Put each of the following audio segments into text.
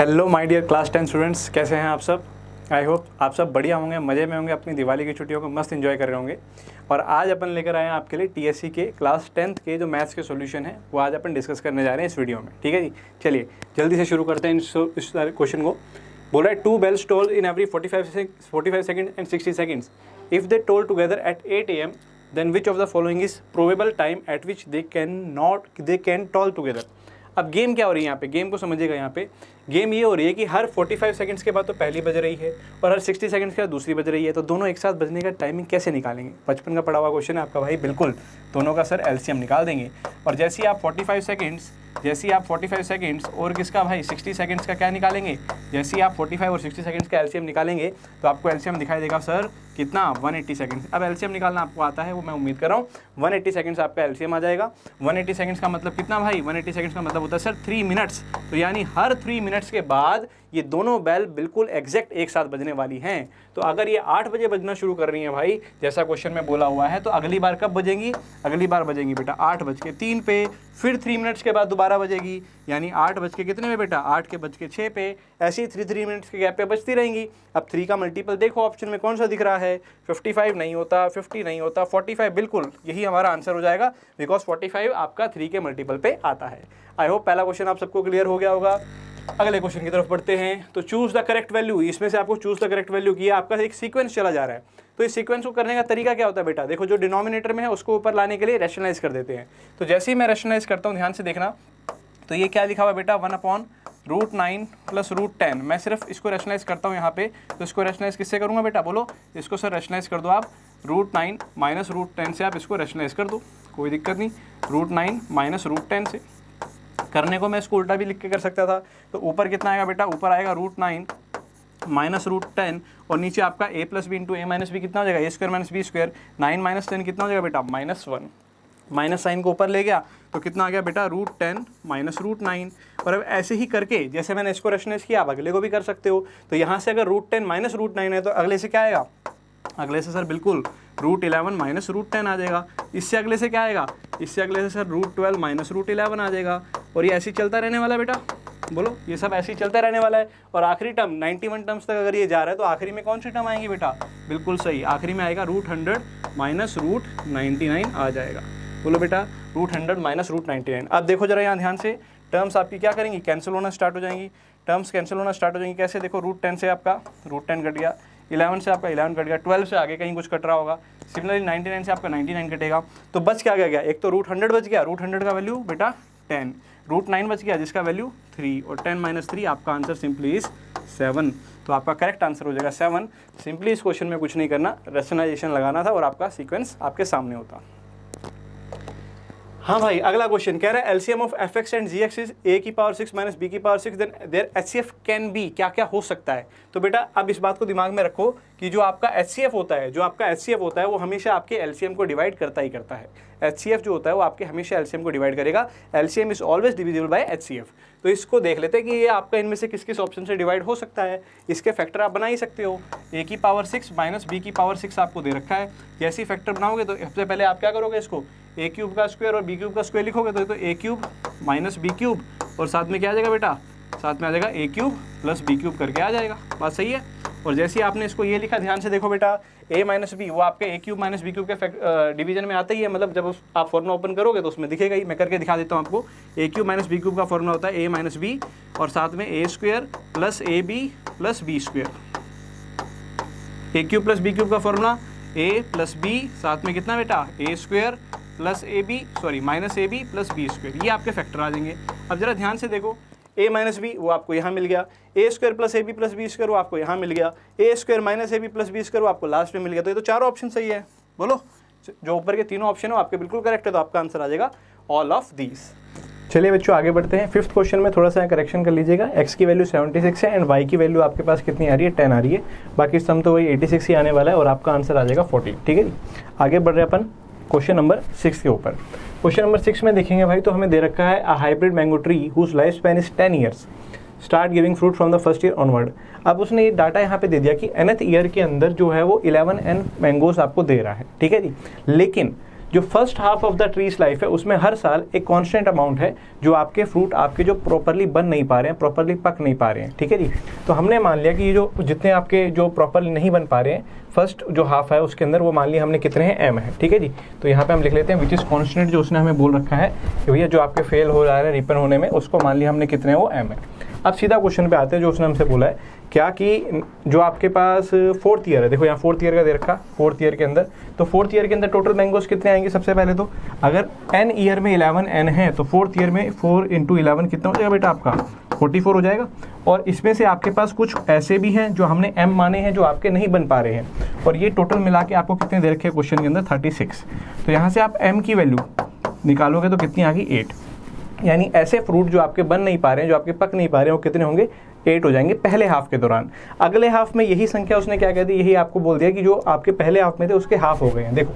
Hello my dear class 10 students, कैसे हैं आप सब। आई होप आप सब बढ़िया होंगे, मज़े में होंगे, अपनी दिवाली की छुट्टियों को मस्त एंजॉय कर रहे होंगे। और आज अपन लेकर आए हैं आपके लिए टीएससी के क्लास 10th के जो मैथ्स के सॉल्यूशन है वो आज अपन डिस्कस करने जा रहे हैं इस वीडियो में। ठीक है जी, चलिए जल्दी से शुरू करते हैं इस क्वेश्चन को। बोला है 2 bells toll in every 45 seconds and 60 seconds. If they toll together at 8 AM, then which of the following is probable time at which they can toll together? अब गेम क्या हो रही है यहाँ पे, गेम को समझिएगा। यहाँ पे गेम ये हो रही है कि हर 45 सेकंड्स के बाद तो पहली बज रही है और हर 60 सेकंड्स के बाद दूसरी बज रही है, तो दोनों एक साथ बजने का टाइमिंग कैसे निकालेंगे। बचपन का पढ़ा हुआ क्वेश्चन है आपका भाई, बिल्कुल दोनों का सर एलसीएम निकाल देंगे। और जैसे ही आप 45 सेकंड्स और किसका भाई 60 सेकंड्स का क्या निकालेंगे, जैसे ही आप 45 और 60 सेकंड्स का एलसीएम निकालेंगे तो आपको एलसीएम दिखाई देगा सर कितना 180 सेकंड्स। अब एलसीएम निकालना आपको आता है, वो मैं उम्मीद कर रहा हूँ। 180 सेकंड्स आपका एलसीएम आ जाएगा। 180 सेकंड्स का मतलब कितना भाई, 180 सेकंड्स का मतलब होता है सर 3 मिनट्स। तो यानी हर 3 मिनट्स के बाद ये दोनों बेल बिल्कुल एग्जैक्ट एक साथ बजने वाली हैं। तो अगर ये 8 बजे बजना शुरू कर रही हैं भाई, जैसा क्वेश्चन में बोला हुआ है, तो अगली बार कब बजेंगी, अगली बार बजेंगी बेटा 8:03 पे, फिर 3 मिनट्स के बाद दोबारा बजेगी, यानी 8 बज के कितने में बेटा, 8:06 पे। ऐसे ही 3 मिनट्स के गैप पे बजती रहेंगी। अब 3 का मल्टीपल देखो ऑप्शन में कौन सा दिख रहा है, 55 नहीं होता, 50 नहीं होता, 45, बिल्कुल यही हमारा आंसर हो जाएगा, बिकॉज 45 आपका 3 के मल्टीपल पे आता है। आई होप पहला क्वेश्चन आप सबको क्लियर हो गया होगा। अगले क्वेश्चन की तरफ बढ़ते हैं। तो चूज द करेक्ट वैल्यू, इसमें से आपको चूज द करेक्ट वैल्यू किया, आपका एक सीक्वेंस चला जा रहा है। तो इस सीक्वेंस को करने का तरीका क्या होता है बेटा, देखो जो डिनोमिनेटर में है उसको ऊपर लाने के लिए रैशनलाइज कर देते हैं। तो जैसे ही मैं रैशनलाइज करता हूँ, ध्यान से देखना, तो ये क्या लिखा हुआ बेटा, 1/√9 + √10। मैं सिर्फ इसको रैशनलाइज करता हूँ यहाँ पे, तो इसको रैशनलाइज किससे करूँगा बेटा, बोलो। इसको सर रैशनलाइज कर दो आप, √9 - √10 से आप इसको रैशनलाइज कर दो, कोई दिक्कत नहीं। √9 - √10 से करने को मैं इसको उल्टा भी लिख के कर सकता था। तो ऊपर कितना आएगा बेटा, ऊपर आएगा √9 - √10 और नीचे आपका a + b × a - b कितना हो जाएगा, a² - b²। 9 - 10 कितना हो जाएगा बेटा, -1। माइनस साइन को ऊपर ले गया तो कितना आ गया बेटा, √10 - √9। और अब ऐसे ही करके जैसे मैंने इसको रैशनलाइज किया, आप अगले को भी कर सकते हो। तो यहाँ से अगर √10 - √9 है तो अगले से क्या आएगा, अगले से सर बिल्कुल √11 - √10 आ जाएगा। इससे अगले से क्या आएगा, इससे अगले से सर √12 - √11 आ जाएगा। और ये ऐसे ही चलता रहने वाला है बेटा, बोलो, ये सब ऐसे ही चलता रहने वाला है। और आखिरी टर्म 91 टर्म्स तक अगर ये जा रहा है तो आखिरी में कौन सी टर्म आएंगी बेटा, बिल्कुल सही, आखिरी में आएगा √100 - √99 आ जाएगा। बोलो बेटा, √100 - √99। अब देखो जरा यहाँ ध्यान से, टर्म्स आपकी क्या करेंगी, कैंसिल होना स्टार्ट हो जाएंगी। टर्म्स कैंसिल होना स्टार्ट हो जाएंगी कैसे, देखो √10 से आपका √10 कट गया, 11 से आपका 11 कट गया, 12 से आगे कहीं कुछ कट रहा होगा, सिमिलरली 99 से आपका 99 कटेगा। तो बच क्या गया, एक तो √100 बच गया, √100 का वैल्यू बेटा 10, √9 बच गया जिसका वैल्यू 3, और 10 - 3 आपका आंसर सिंपली इज 7। तो आपका करेक्ट आंसर हो जाएगा 7। सिंपली इस क्वेश्चन में कुछ नहीं करना, रैशनलाइजेशन लगाना था और आपका सीक्वेंस आपके सामने होता। हाँ भाई, अगला क्वेश्चन कह रहा है LCM of fx and gx is a⁻6 - b⁻6, then their HCF can be, क्या क्या हो सकता है। तो बेटा अब इस बात को दिमाग में रखो कि जो आपका HCF होता है, वो हमेशा आपके एलसीएम को डिवाइड करता ही करता है। HCF जो होता है वो आपके हमेशा एलसीएम को डिवाइड करेगा। LCM is always divisible by HCF। तो इसको देख लेते हैं कि ये आपका इनमें से किस किस ऑप्शन से डिवाइड हो सकता है। इसके फैक्टर आप बना ही सकते हो, a⁻6 - b⁻6 आपको दे रखा है। जैसे ही फैक्टर बनाओगे तो सबसे पहले आप क्या करोगे, इसको a³ का स्क्वायर और b³ का स्क्वायर लिखोगे तो a³ - b³ और साथ में क्या आ जाएगा बेटा, साथ में आ जाएगा a³ + b³ करके आ जाएगा। बात सही है। और जैसे ही आपने इसको ये लिखा, ध्यान से देखो बेटा, a - b वो आपके a³ - b³ के डिवीजन में आता ही है, मतलब जब आप फॉर्मूला ओपन करोगे तो उसमें दिखेगा ही। मैं करके दिखा देता हूँ आपको। a³ - b³ का फॉर्मूला होता है a - b और साथ में a² + ab + b²। a³ + b³ का फॉर्मूला a + b, साथ में कितना बेटा, a² - ab + b²। ये आपके फैक्टर आ जाएंगे। अब जरा ध्यान से देखो, a - b वो आपको यहाँ मिल गया, a² + ab + b² वो आपको यहाँ मिल गया, a² - ab + b² वो आपको लास्ट में मिल गया। तो ये तो चारों ऑप्शन सही है। बोलो, जो ऊपर के तीनों ऑप्शन है आपके बिल्कुल करेक्ट है, तो आपका आंसर आ जाएगा ऑल ऑफ दीज। चलिए बच्चों आगे बढ़ते हैं। 5th क्वेश्चन में थोड़ा सा करेक्शन कर लीजिएगा। x की वैल्यू 76 है एंड y की वैल्यू आपके पास कितनी आ रही है, 10 आ रही है। बाकी सम तो वही 86 ही आने वाला है और आपका आंसर आ जाएगा 40। ठीक है जी, आगे बढ़ रहे हैं अपन क्वेश्चन नंबर 6 के ऊपर। क्वेश्चन नंबर 6 में देखेंगे भाई, तो हमें दे रखा है a hybrid mango tree whose life span is 10 years start giving fruit from the first year onward. अब उसने ये डाटा यहाँ पे दे दिया कि nth ईयर के अंदर जो है वो 11 मैंगोज आपको दे रहा है। ठीक है जी, लेकिन जो first half of the trees life है उसमें हर साल एक कांस्टेंट अमाउंट है जो आपके फ्रूट आपके जो प्रॉपरली बन नहीं पा रहे हैं, प्रॉपरली पक नहीं पा रहे हैं, ठीक है जी। तो हमने मान लिया कि ये जो जितने आपके जो प्रॉपरली नहीं बन पा रहे हैं फर्स्ट जो हाफ है उसके अंदर, वो मान लिया हमने कितने हैं, m है, ठीक है जी। तो यहाँ पे हम लिख लेते हैं विच इज कॉन्स्टेंट, जो उसने हमें बोल रखा है कि भैया जो आपके फेल हो रहा है रिपन होने में, उसको मान लिया हमने कितने हैं, वो m है। अब सीधा क्वेश्चन पे आते हैं जो उसने हमसे बोला है क्या कि जो आपके पास फोर्थ ईयर है, देखो यहाँ फोर्थ ईयर का दे रखा, फोर्थ ईयर के अंदर, तो फोर्थ ईयर के अंदर टोटल मैंगोज कितने आएंगे। सबसे पहले तो अगर n ईयर में 11 n है तो फोर्थ ईयर में 4 × 11 कितना हो जाएगा बेटा आपका 44 हो जाएगा। और इसमें से आपके पास कुछ ऐसे भी हैं जो हमने m माने हैं जो आपके नहीं बन पा रहे हैं, और ये टोटल मिला के आपको कितने दे रखे हैं क्वेश्चन के अंदर 36। तो यहाँ से आप m की वैल्यू निकालोगे तो कितनी आ गई 8, यानी ऐसे फ्रूट जो आपके बन नहीं पा रहे हैं, जो आपके पक नहीं पा रहे हैं, वो कितने होंगे 8 हो जाएंगे पहले हाफ के दौरान। अगले हाफ में यही संख्या उसने क्या कह दी, यही आपको बोल दिया कि जो आपके पहले हाफ में थे उसके हाफ हो गए हैं। देखो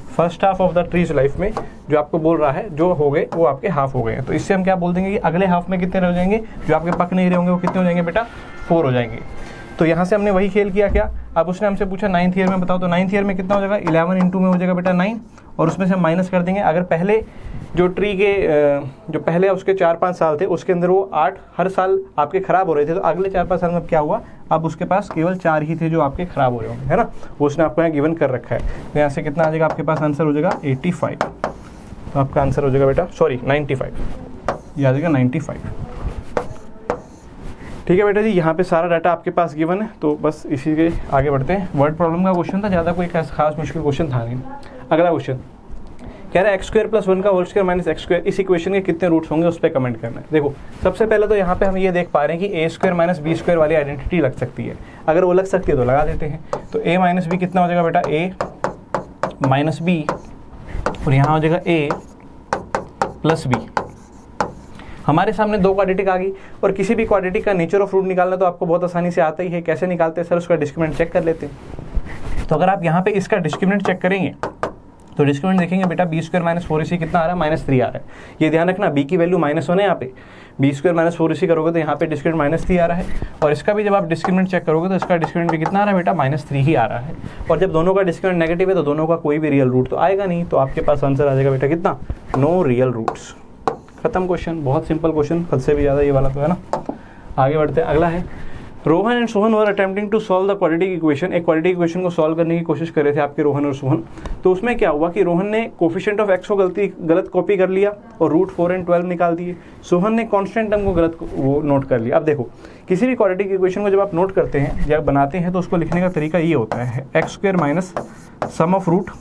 first half of the trees life में जो आपको बोल रहा है जो हो गए वो आपके हाफ हो गए हैं, तो इससे हम क्या बोल देंगे कि अगले हाफ में कितने रह जाएंगे, जो आपके पक नहीं रहे होंगे वो कितने हो जाएंगे बेटा 4 हो जाएंगे। तो यहाँ से हमने वही खेल किया क्या, अब उसने हमसे पूछा 9th ईयर में बताओ, तो 9th ईयर में कितना हो जाएगा 11 × 2 में हो जाएगा बेटा 9, और उसमें से हम माइनस कर देंगे। अगर पहले जो ट्री के जो पहले उसके 4-5 साल थे उसके अंदर वो 8 हर साल आपके ख़राब हो रहे थे, तो अगले 4-5 साल में क्या हुआ, अब उसके पास केवल 4 ही थे जो आपके ख़राब हो रहे होंगे, है ना, वो उसने आपको यहाँ गिवन कर रखा है। तो यहाँ से कितना आ जाएगा आपके पास आंसर हो जाएगा 85, तो आपका आंसर हो जाएगा बेटा 95, ये आ जाएगा 95। ठीक है बेटा जी, यहाँ पे सारा डाटा आपके पास गिवन है, तो बस इसी के आगे बढ़ते हैं। वर्ड प्रॉब्लम का क्वेश्चन था, ज़्यादा कोई खास मुश्किल क्वेश्चन था नहीं। अगला क्वेश्चन कह रहा है x² + 1 का होल स्क्वायर माइनस x², इस इक्वेशन के कितने रूट्स होंगे उस पर कमेंट करना है। देखो सबसे पहले तो यहाँ पे हम ये देख पा रहे हैं कि a² - b² वाली आइडेंटिटी लग सकती है, अगर वो लग सकती है तो लगा देते हैं। तो a - b कितना हो जाएगा बेटा a - b, और यहाँ हो जाएगा a + b। हमारे सामने दो क्वाड्रेटिक आ गई, और किसी भी क्वाड्रेटिक का नेचर ऑफ रूट निकालना तो आपको बहुत आसानी से आता ही है। कैसे निकालते हैं सर, उसका डिस्क्रिमिनेंट चेक कर लेते हैं। तो अगर आप यहाँ पे इसका डिस्क्रिमिनेंट चेक करेंगे तो डिस्क्रिमिनेंट देखेंगे बेटा b² - 4ac कितना आ रहा है -3 आ रहा है। ये ध्यान रखना b की वैल्यू माइनस होना है, यहाँ पे b² - 4ac करोगे तो यहाँ पे डिस्क्रिमिनेंट -3 आ रहा है, और इसका भी जब आप डिस्क्रिमिनेंट चेक करोगे तो इसका डिस्क्रिमिनेंट भी कितना आ रहा है बेटा -3 ही आ रहा है। और जब दोनों का डिस्क्रिमिनेंट नेगेटिव है तो दोनों का कोई भी रियल रूट तो आएगा नहीं, तो आपके पास आंसर आ जाएगा बेटा कितना, नो रियल रूट्स। खत्म क्वेश्चन, बहुत सिंपल क्वेश्चन, हद से भी ज़्यादा ये वाला तो है ना। आगे बढ़ते हैं, अगला है Rohan and Sohan were attempting to solve the quadratic equation. एक क्वाड्रेटिक इक्वेशन को सॉल्व करने की कोशिश कर रहे थे आपके रोहन और सोहन। तो उसमें क्या हुआ कि रोहन ने कोफिशिएंट ऑफ x को गलत कॉपी कर लिया और रूट 4 और 12 निकाल दिए। सोहन ने कांस्टेंट टर्म को गलत वो नोट कर लिया। अब देखो किसी भी क्वाड्रेटिक इक्वेशन को जब आप नोट करते हैं या बनाते हैं तो उसको लिखने का तरीका ये होता है x² - sum of root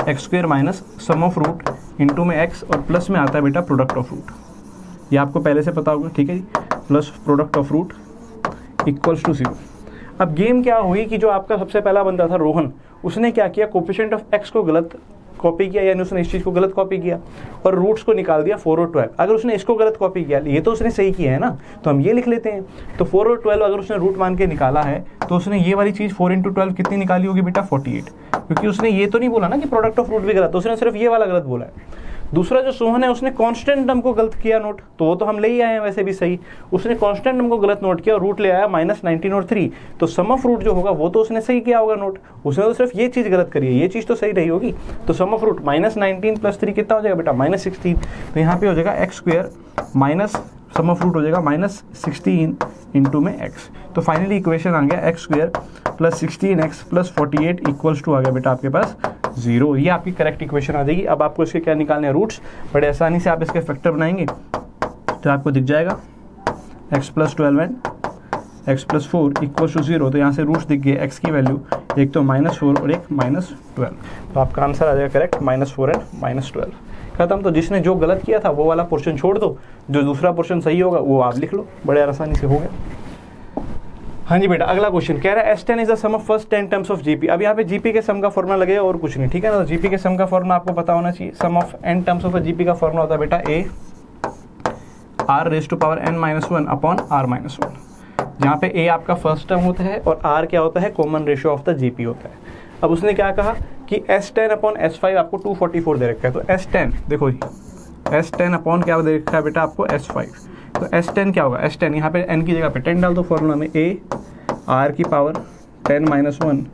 x² - sum of root into में x, और प्लस में आता है बेटा प्रोडक्ट ऑफ रूट। ये आपको पहले से पता होगा, ठीक है जी, plus product of root equals to 0। अब गेम क्या हुई कि जो आपका सबसे पहला बंदा था रोहन, उसने क्या किया, कोफिशिएंट ऑफ x को गलत कॉपी किया, यानी उसने इस चीज़ को गलत कॉपी किया और रूट्स को निकाल दिया 4 और 12। अगर उसने इसको गलत कॉपी किया, ये तो उसने सही किया है ना, तो हम ये लिख लेते हैं। तो 4 और 12 अगर उसने रूट मान के निकाला है तो उसने ये वाली चीज़ 4 × 12 कितनी निकाली होगी बेटा 48, क्योंकि उसने ये तो नहीं बोला ना कि प्रोडक्ट ऑफ रूट भी गलत, तो उसने सिर्फ ये वाला गलत बोला है। दूसरा जो सोहन है उसने कांस्टेंट टर्म को गलत किया नोट, तो वो तो हम ले ही आए हैं वैसे भी सही। उसने कांस्टेंट टर्म को गलत नोट किया और रूट ले आया -19 और 3, तो सम ऑफ रूट जो होगा वो तो उसने सही किया होगा नोट, उसने तो सिर्फ ये चीज़ गलत करी है, ये चीज़ तो सही रही होगी। तो सम ऑफ रूट -19 + 3 कितना हो जाएगा बेटा -16, तो यहाँ पे हो जाएगा x² minus sum of root हो जाएगा -16 इंटू में x। तो फाइनली इक्वेशन आ गया x² + 16x + 48 = आ गया बेटा आपके पास 0। ये आपकी करेक्ट इक्वेशन आ जाएगी। अब आपको इसके क्या निकालने हैं, रूट्स। बड़े आसानी से आप इसके फैक्टर बनाएंगे तो आपको दिख जाएगा x + 12 एंड x + 4 = 0। तो यहाँ से रूट्स दिख गए, x की वैल्यू एक तो -4 और एक -12, तो आपका आंसर आ जाएगा करेक्ट -4 एंड -12। खत्म। तो जिसने जो गलत किया था वो वाला पोर्शन छोड़ दो, जो दूसरा पोर्शन सही होगा वो आप लिख लो, बड़े आसानी से हो गया। हाँ जी बेटा, अगला क्वेश्चन कह रहा है S10 is the sum of first 10 terms of GP। अब यहाँ पे GP के सम का फॉर्मुला लगेगा और कुछ नहीं, ठीक है ना। तो GP के सम का फॉर्मुला आपको पता होना चाहिए। Sum of n terms of GP का फॉर्मुला होता है बेटा A r⁻n-1 अपॉन r-1, जहाँ पे A आपका फर्स्ट टर्म होता है और r क्या होता है, common ratio of the GP होता है। अब उसने क्या कहा कि S10 अपॉन S5 आपको 244 दे रखा है। तो S10 देखो जी, S10 अपॉन क्या दे रखा है बेटा आपको S5। तो S10 क्या होगा, S10 यहाँ पे n की जगह पे 10 डाल दो फॉर्मूला में, A r की power 10 - 1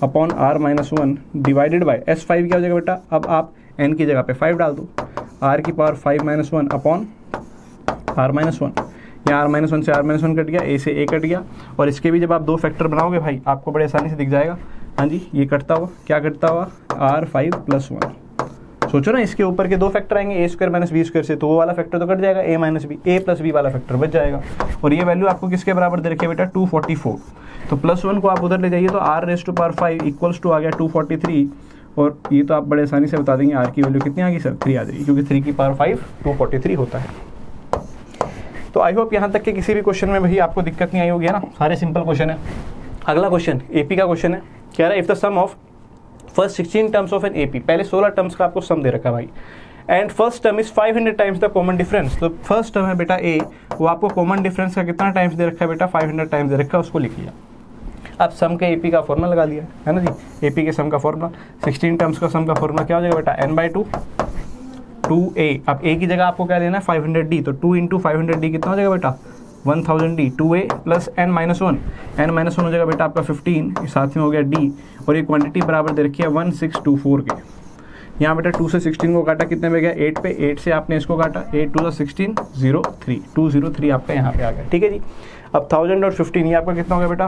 upon r minus 1 divided by S5 क्या हो जाएगा बेटा, अब आप n की जगह पे 5 डाल दो, r की power 5 minus 1 upon r minus 1, यहाँ r माइनस 1 से r माइनस 1 कट गया, a से a कट गया, और इसके भी जब आप दो फैक्टर बनाओगे भाई आपको बड़े आसानी से दिख जाएगा। हाँ जी, ये कटता हुआ क्या कटता हुआ, r5 प्लस 1। सोचो ना, इसके ऊपर के दो फैक्टर आएंगे a square minus b square से, तो वो वाला फैक्टर तो कट जाएगा, a minus b, a plus b वाला फैक्टर बच जाएगा। और ये वैल्यू आपको किसके बराबर दे रखी है बेटा, 244। तो प्लस 1 को आप उधर ले जाइए तो r raise to power 5 equals to आ गया 243, और ये तो आप बड़े आसानी से बता देंगे r की वैल्यू कितनी आ गई सर, 3 आ जाएगी, क्योंकि 3 की पावर 5 243 होता है। तो आई होप यहाँ तक के किसी भी क्वेश्चन में भाई आपको दिक्कत नहीं आई होगी, है ना, सारे सिंपल क्वेश्चन है। अगला क्वेश्चन एपी का क्वेश्चन है, कह रहा है if the sum of first 16 terms of an AP, पहले 16 टर्म्स का आपको सम दे रखा है भाई, and first term is 500 times the common difference. तो फर्स्ट टर्म है बेटा ए, वो आपको कॉमन डिफरेंस का कितना टाइम्स दे रखा है बेटा, 500 टाइम्स दे रखा है, उसको लिख लिया। अब सम के एपी का फॉर्मूला लगा लिया है ना जी, एपी के सम का फॉर्मूला, 16 टर्म्स का सम का फॉर्मूला क्या हो जाएगा बेटा, n/2 2a। अब a की जगह आपको क्या लेना है 500d, तो 2 इंटू 500d कितना हो जाएगा बेटा 1000d, 2a plus n minus 1, n minus 1 हो जाएगा बेटा आपका 15, साथ में हो गया d, और ये क्वांटिटी बराबर दे रखी है 1624 के। यहाँ बेटा 2 से 16 को काटा कितने में गया 8 पे, 8 से आपने इसको काटा, 8 2 16 03, 203 आपका यहाँ पे आ गया, ठीक है जी। अब 1000 और 15 ये आपका कितना हो गया बेटा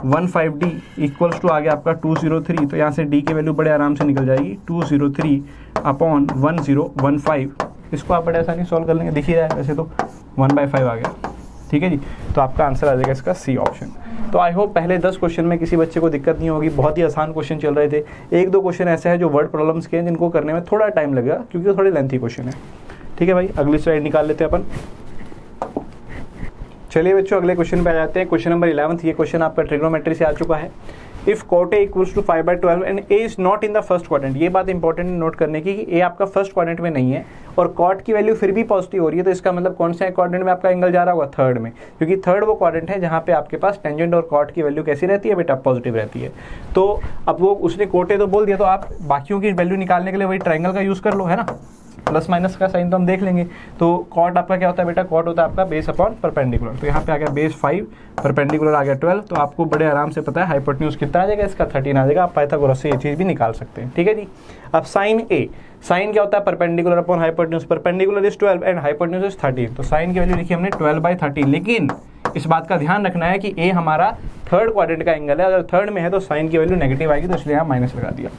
1015d इक्वल्स टू आ गया आपका 203, तो यहाँ से d की वैल्यू बड़े आराम से निकल जाएगी 203 अपॉन 1015, इसको आप बड़े आसानी सॉल्व कर लेंगे, दिख ही रहा है वैसे तो 1/5 आ गया, ठीक है जी। तो आपका आंसर आ जाएगा इसका सी ऑप्शन। तो आई होप पहले 10 क्वेश्चन में किसी बच्चे को दिक्कत नहीं होगी, बहुत ही आसान क्वेश्चन चल रहे थे। एक दो क्वेश्चन ऐसे हैं जो वर्ड प्रॉब्लम्स के हैं जिनको करने में थोड़ा टाइम लगेगा, क्योंकि थोड़े लेंथी क्वेश्चन है, ठीक है भाई। अगली स्लाइड निकाल लेते हैं अपन। चलिए बच्चों अगले क्वेश्चन पे आ जाते हैं, क्वेश्चन नंबर 11। ये क्वेश्चन आपका ट्रिग्नोमेट्री से आ चुका है। If cot a equals to 5/12 and a is not in the first quadrant, ये बात इंपॉर्टेंट नोट करने की कि ए आपका फर्स्ट क्वाड्रेंट में नहीं है, और कॉट की वैल्यू फिर भी पॉजिटिव हो रही है, तो इसका मतलब कौन सा क्वाड्रेंट में आपका एंगल जा रहा होगा, थर्ड में, क्योंकि थर्ड वो क्वाड्रेंट है जहाँ पे आपके पास टेंजेंट और कॉट की वैल्यू कैसी रहती है बेटा, पॉजिटिव रहती है। तो अब वो उसने कोट ए तो बोल दिया, तो आप बाकियों की वैल्यू निकालने के लिए वही ट्रायंगल का यूज़ कर लो, है ना, प्लस माइनस का साइन तो हम देख लेंगे। तो कॉट आपका क्या होता है बेटा, कॉट होता है आपका बेस अपॉन परपेंडिकुलर, तो यहाँ पे आ गया बेस 5, परपेंडिकुलर आ गया 12, तो आपको बड़े आराम से पता है हाइपोटेन्यूज कितना आ जाएगा, इसका 13 आ जाएगा। आप पाइथागोरस से ये चीज़ भी निकाल सकते हैं, ठीक है जी। अब साइन ए, साइन क्या होता है, perpendicular upon hypotenuse, perpendicular is 12 and hypotenuse is 13, तो साइन की वैल्यू लिखी हमने 12/13। लेकिन इस बात का ध्यान रखना है कि ए हमारा थर्ड क्वाड्रेंट का एंगल है, अगर थर्ड में है तो साइन की वैल्यू नेगेटिव आएगी, तो इसलिए यहाँ माइनस लगा दिया।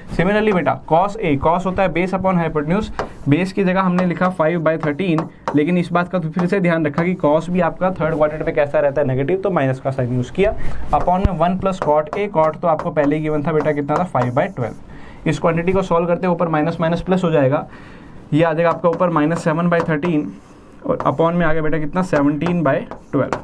सिमिलरली बेटा कॉस ए, कॉस होता है बेस अपॉन हाइपोटेन्यूज, बेस की जगह हमने लिखा 5/13, लेकिन इस बात का तो फिर से ध्यान रखा कि कॉस भी आपका थर्ड क्वाड्रेंट में कैसा रहता है, नेगेटिव, तो माइनस का साइन यूज़ किया। अपॉन में 1 प्लस कॉट ए, कॉट तो आपको पहले ही गिवन था बेटा कितना था 5/12। इस क्वांटिटी को सॉल्व करते ऊपर माइनस माइनस प्लस हो जाएगा, ये आ जाएगा आपका ऊपर -7/13, और अपॉन में आ गया बेटा कितना 17/12।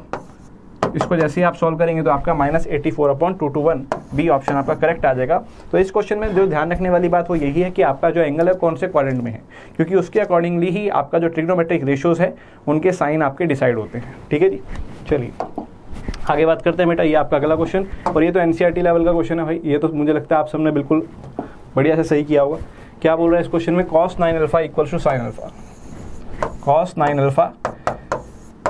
इसको जैसे ही आप सॉल्व करेंगे तो आपका -84/221 बी ऑप्शन आपका करेक्ट आ जाएगा। तो इस क्वेश्चन में जो ध्यान रखने वाली बात वो यही है कि आपका जो एंगल है कौन से क्वाड्रेंट में है, क्योंकि उसके अकॉर्डिंगली ही आपका जो ट्रिग्नोमेट्रिक रेशियोज है उनके साइन आपके डिसाइड होते हैं, ठीक है जी। चलिए आगे बात करते हैं बेटा, ये आपका अगला क्वेश्चन, और ये तो एनसीईआरटी लेवल का क्वेश्चन है भाई, ये तो मुझे लगता है आप सबने बिल्कुल बढ़िया से सही किया होगा। क्या बोल रहा है इस क्वेश्चन में, cos 9α equals to sin alpha, cos 9α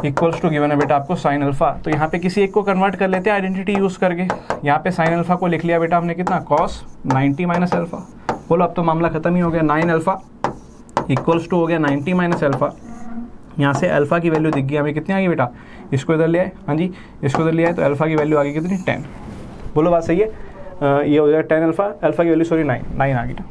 equals to given है बेटा आपको sin अल्फा। तो यहाँ पे किसी एक को कन्वर्ट कर लेते हैं आइडेंटिटी यूज़ करके। यहाँ पे sin अल्फा को लिख लिया बेटा हमने कितना, cos 90 माइनस अल्फा। बोलो अब तो मामला खत्म ही हो गया, 9α इक्वल्स टू हो गया 90 माइनस अल्फा। यहाँ से अल्फा की वैल्यू दिख गई हमें कितनी आ गई बेटा, इसको इधर ले आए, हाँ जी इसको इधर ले आए, तो अल्फा की वैल्यू आ गई कितनी 10। बोलो बात सही है, ये हो जाएगा 10 अल्फा, अल्फा की वैल्यू सॉरी 9 आ गई ना,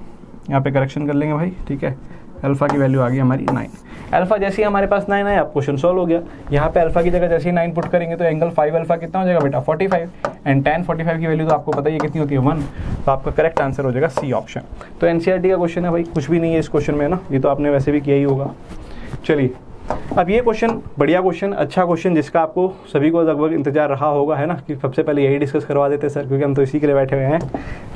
यहाँ पे करेक्शन कर लेंगे भाई, ठीक है। अल्फा की वैल्यू आ गई हमारी 9, अल्फा जैसे ही हमारे पास 9 आया आप क्वेश्चन सॉल्व हो गया। यहाँ पे अल्फा की जगह जैसे ही 9 पुट करेंगे तो एंगल 5 अल्फा कितना हो जाएगा बेटा 45, एंड tan 45 की वैल्यू तो आपको पता ही है कितनी होती है 1, तो आपका करेक्ट आंसर हो जाएगा सी ऑप्शन। तो एनसीईआरटी का क्वेश्चन है भाई, कुछ भी नहीं है इस क्वेश्चन में ना, ये तो आपने वैसे भी किया ही होगा। चलिए अब ये क्वेश्चन बढ़िया क्वेश्चन, अच्छा क्वेश्चन, जिसका आपको सभी को लगभग इंतजार रहा होगा, है ना, कि सबसे पहले यही डिस्कस करवा देते सर, क्योंकि हम तो इसी के लिए बैठे हुए हैं।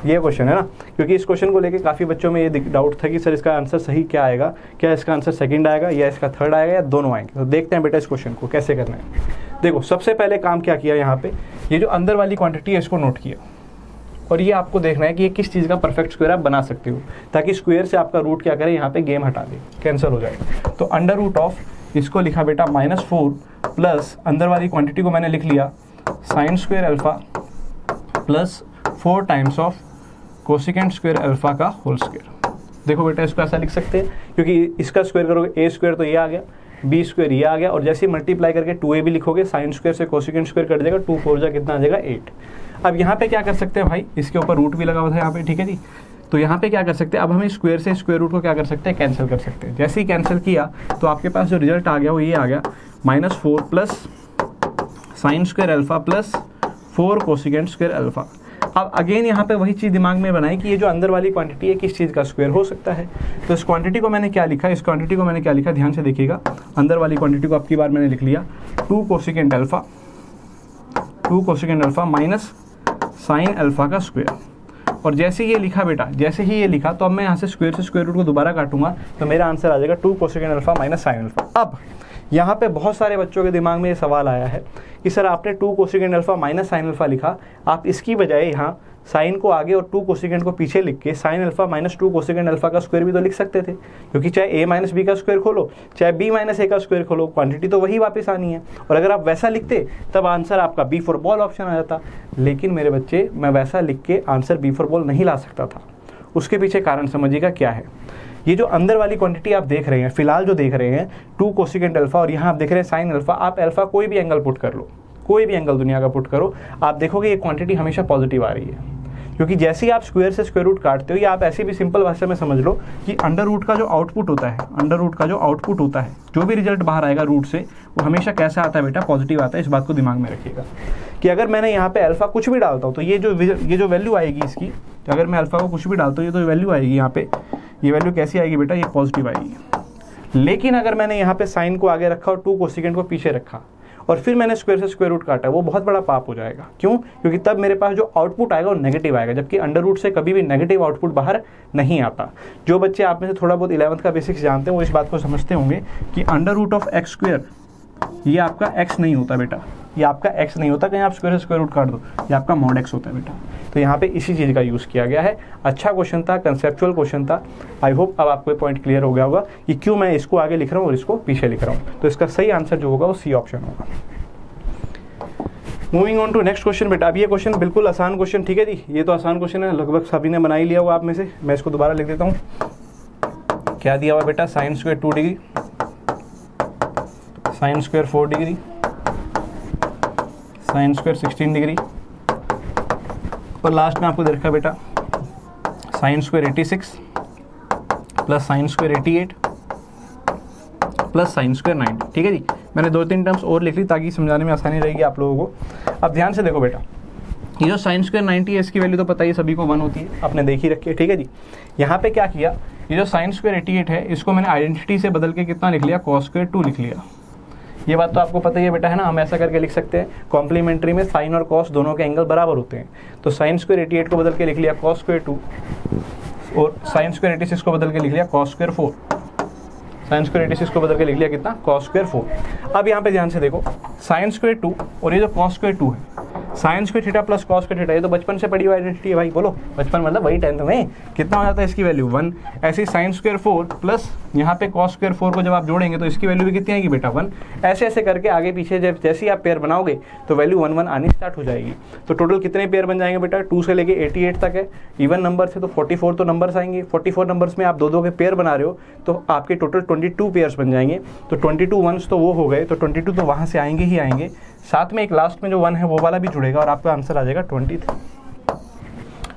ये क्वेश्चन है ना, क्योंकि इस क्वेश्चन को लेके काफ़ी बच्चों में ये डाउट था कि सर इसका आंसर सही क्या आएगा, क्या इसका आंसर सेकंड आएगा या इसका थर्ड आएगा या दोनों आएंगे। तो देखते हैं बेटा इस क्वेश्चन को कैसे करना है। देखो सबसे पहले काम क्या किया, यहाँ पे ये जो अंदर वाली क्वान्टिटी है इसको नोट किया, और ये आपको देखना है कि ये किस चीज़ का परफेक्ट स्क्वायर आप बना सकते हो, ताकि स्क्वायर से आपका रूट क्या करे, यहाँ पे गेम हटा दे, कैंसिल हो जाएगा। तो अंडर रूट ऑफ इसको लिखा बेटा -4 प्लस अंदर वाली क्वांटिटी को मैंने लिख लिया sin² alpha plus 4 times of cosecant square alpha का होल स्क्वायर। देखो बेटा इसको ऐसा लिख सकते हैं, क्योंकि इसका स्क्वायर करोगे ए स्क्वायर तो ये आ गया, बी स्क्वायर ये आ गया, और जैसे ही मल्टीप्लाई करके 2a भी लिखोगे, साइन स्क्वायर से कोसिकेंट स्क्वायर कट जाएगा, 2 4 जा कितना आ जाएगा 8। अब यहाँ पे क्या कर सकते हैं भाई, इसके ऊपर रूट भी लगा हुआ था यहाँ पे, ठीक है जी। तो यहाँ पे क्या कर सकते हैं, अब हम स्क्वायर से स्क्वायर रूट को क्या कर सकते हैं, कैंसिल कर सकते हैं। जैसे ही कैंसिल किया तो आपके पास जो रिजल्ट आ गया वो ये आ गया, -4 plus sine square alpha plus 4 cosecant square alpha. अब अगेन यहाँ पे वही चीज़ दिमाग में बनाई कि ये जो अंदर वाली क्वांटिटी है किस चीज़ का स्क्वायर हो सकता है। तो इस क्वांटिटी को मैंने क्या लिखा, इस क्वांटिटी को मैंने क्या लिखा, ध्यान से देखिएगा। अंदर वाली क्वांटिटी को अब की बार मैंने लिख लिया 2 cosecant alpha minus sine alpha का स्क्वायर। और जैसे ही ये लिखा बेटा, जैसे ही ये लिखा तो अब मैं यहाँ से स्क्वायर रूट को दोबारा काटूंगा तो मेरा आंसर आ जाएगा 2 cosecant alpha minus sine alpha. अब यहाँ पे बहुत सारे बच्चों के दिमाग में ये सवाल आया है कि सर आपने 2 cosecant alpha minus sine alpha लिखा, आप इसकी बजाय यहाँ साइन को आगे और 2 कोसिकेंट को पीछे लिख के sine alpha minus 2 cosecant alpha का स्क्वायर भी तो लिख सकते थे, क्योंकि चाहे a माइनस बी का स्क्वायर खोलो चाहे b माइनस a का स्क्वायर खोलो, क्वांटिटी तो वही वापस आनी है। और अगर आप वैसा लिखते तब आंसर आपका बी फॉर बॉल ऑप्शन आ जाता। लेकिन मेरे बच्चे, मैं वैसा लिख के आंसर बी फॉर बॉल नहीं ला सकता था। उसके पीछे कारण समझिएगा क्या है। ये जो अंदर वाली क्वांटिटी आप देख रहे हैं, फिलहाल जो देख रहे हैं 2 कोसिकेंट अल्फा, और यहाँ आप देख रहे हैं साइन अल्फा। आप अल्फा कोई भी एंगल पुट कर लो, कोई भी एंगल दुनिया का पुट करो, आप देखोगे ये क्वांटिटी हमेशा पॉजिटिव आ रही है। क्योंकि जैसे ही आप स्क्वायर से स्क्वायर रूट काटते हो, या आप ऐसे भी सिंपल भाषा में समझ लो कि अंडर रूट का जो आउटपुट होता है, अंडर रूट का जो आउटपुट होता है, जो भी रिजल्ट बाहर आएगा रूट से, वो हमेशा कैसा आता है बेटा, पॉजिटिव आता है। इस बात को दिमाग में रखिएगा कि अगर मैंने यहाँ पे अल्फा कुछ भी डालता हूँ तो ये जो वैल्यू आएगी इसकी, तो अगर मैं अल्फा को कुछ भी डालता हूँ ये तो वैल्यू आएगी यहाँ पे, ये वैल्यू कैसी आएगी बेटा, ये पॉजिटिव आएगी। लेकिन अगर मैंने यहाँ पे साइन को आगे रखा और 2 कोसिकेंट को पीछे रखा और फिर मैंने स्क्वायर से स्क्वायर रूट काटा, वो बहुत बड़ा पाप हो जाएगा। क्यों? क्योंकि तब मेरे पास जो आउटपुट आएगा वो नेगेटिव आएगा, जबकि अंडर रूट से कभी भी नेगेटिव आउटपुट बाहर नहीं आता। जो बच्चे आप में से थोड़ा बहुत 11th का बेसिक्स जानते हैं वो इस बात को समझते होंगे कि under root of x square ये आपका एक्स नहीं होता बेटा, ये आपका एक्स नहीं होता, कहीं आप स्क्वायर से स्क्वायर रूट काट दो, ये आपका मॉड एक्स होता है बेटा। तो यहाँ पे इसी चीज़ का यूज़ किया गया है। अच्छा क्वेश्चन था, कंसेप्चुअल क्वेश्चन था। आई होप अब आपको पॉइंट क्लियर हो गया होगा कि क्यों मैं इसको आगे लिख रहा हूँ और इसको पीछे लिख रहा हूँ। तो इसका सही आंसर जो होगा वो सी ऑप्शन होगा। Moving on to next question बेटा। अब ये क्वेश्चन बिल्कुल आसान क्वेश्चन, ठीक है जी, ये तो आसान क्वेश्चन है, लगभग सभी ने बना ही लिया होगा आप में से। मैं इसको दोबारा लिख देता हूँ। क्या दिया हुआ बेटा, sine square 2 degree, sine square 4 degree, sine square 16 degree, और लास्ट में आपको दे रखा बेटा sine square 86 plus sine square 88 plus sine square 90। ठीक है जी, मैंने 2-3 टर्म्स और लिख ली ताकि समझाने में आसानी रहेगी आप लोगों को। अब ध्यान से देखो बेटा, ये जो साइन स्क्वायर 90 है इसकी वैल्यू तो पता ही सभी को 1 होती है, आपने देख ही रखी है। ठीक है जी, यहाँ पे क्या किया, ये जो साइन स्क्वायर 88 है इसको मैंने आइडेंटिटी से बदल के कितना लिख लिया, कॉस स्क्वायर 2 लिख लिया। ये बात तो आपको पता ही है बेटा, है ना। हम ऐसा करके लिख सकते हैं, कॉम्प्लीमेंट्री में साइन और कॉस दोनों के एंगल बराबर होते हैं। तो साइन स्क्वायर 88 को बदल के लिख लिया कॉस स्क्वायर 2, और साइन स्क्वायर 86 को बदल के लिख लिया कॉस स्क्वायर 4, साइन स्क्वायर 86 को बदल के लिख लिया कितना, कॉस स्क्वायर 4। अब यहाँ पे ध्यान से देखो, साइन स्क्वायर 2 और ये जो कॉस स्क्वायर 2 है, sine square theta plus cos square theta, ये तो बचपन से पड़ी हुई आइडेंटिटी है भाई। बोलो, बचपन मतलब वही 10th में, कितना हो जाता है इसकी वैल्यू 1। ऐसे ही साइन स्क्वायर 4 प्लस यहाँ पे कॉस स्क्वायर 4 को जब आप जोड़ेंगे तो इसकी वैल्यू भी कितनी आएगी बेटा, 1। ऐसे ऐसे करके आगे पीछे जब जैसे ही आप पेयर बनाओगे तो वैल्यू 1 1 आनी स्टार्ट हो जाएगी। तो टोटल कितने पेयर बन जाएंगे बेटा, 2 से लेके 88 तक है। इवन नंबर से तो 44 तो नंबर्स आएंगे। 44 नंबर्स में आप दो के पेयर बना रहे हो तो आपके टोटल 22 पेयर्स बन जाएंगे। तो 22 वंस तो वो हो गए, तो 22 तो वहाँ से आएंगे ही आएंगे, साथ में एक लास्ट में जो 1 है वो वाला भी जुड़ेगा और आपका आंसर आ जाएगा 23।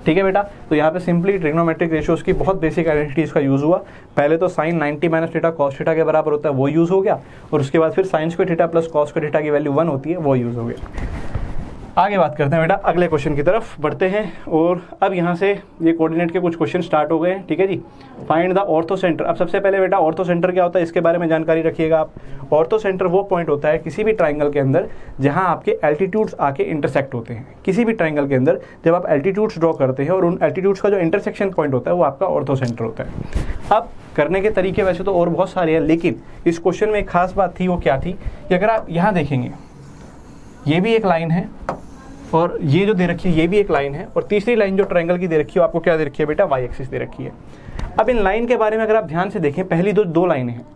ठीक है बेटा, तो यहाँ पे सिंपली ट्रिग्नोमेट्रिक रेशियोज की बहुत बेसिक आइडेंटिटीज का यूज़ हुआ। पहले तो sine 90 minus theta cos theta के बराबर होता है, वो यूज़ हो गया, और उसके बाद फिर sine square theta plus cos square theta की वैल्यू 1 होती है, वो यूज़ हो गया। आगे बात करते हैं बेटा, अगले क्वेश्चन की तरफ बढ़ते हैं। और अब यहाँ से ये कोऑर्डिनेट के कुछ क्वेश्चन स्टार्ट हो गए हैं। ठीक है जी, फाइंड द ऑर्थो सेंटर। अब सबसे पहले बेटा ऑर्थो सेंटर क्या होता है इसके बारे में जानकारी रखिएगा आप। ऑर्थो सेंटर वो पॉइंट होता है किसी भी ट्राइंगल के अंदर जहाँ आपके एल्टीट्यूड्स आके इंटरसेक्ट होते हैं। किसी भी ट्राइंगल के अंदर जब आप एल्टीट्यूड्स ड्रॉ करते हैं और उन एल्टीट्यूड्स का जो इंटरसेक्शन पॉइंट होता है वो आपका ऑर्थो सेंटर होता है। अब करने के तरीके वैसे तो और बहुत सारे हैं, लेकिन इस क्वेश्चन में एक खास बात थी, वो क्या थी कि अगर आप यहाँ देखेंगे, ये भी एक लाइन है और ये जो दे रखी है ये भी एक लाइन है, और तीसरी लाइन जो ट्रायंगल की दे रखी है आपको क्या दे रखी है बेटा, वाई एक्सिस दे रखी है। अब इन लाइन के बारे में अगर आप ध्यान से देखें, पहली दो लाइनें हैं,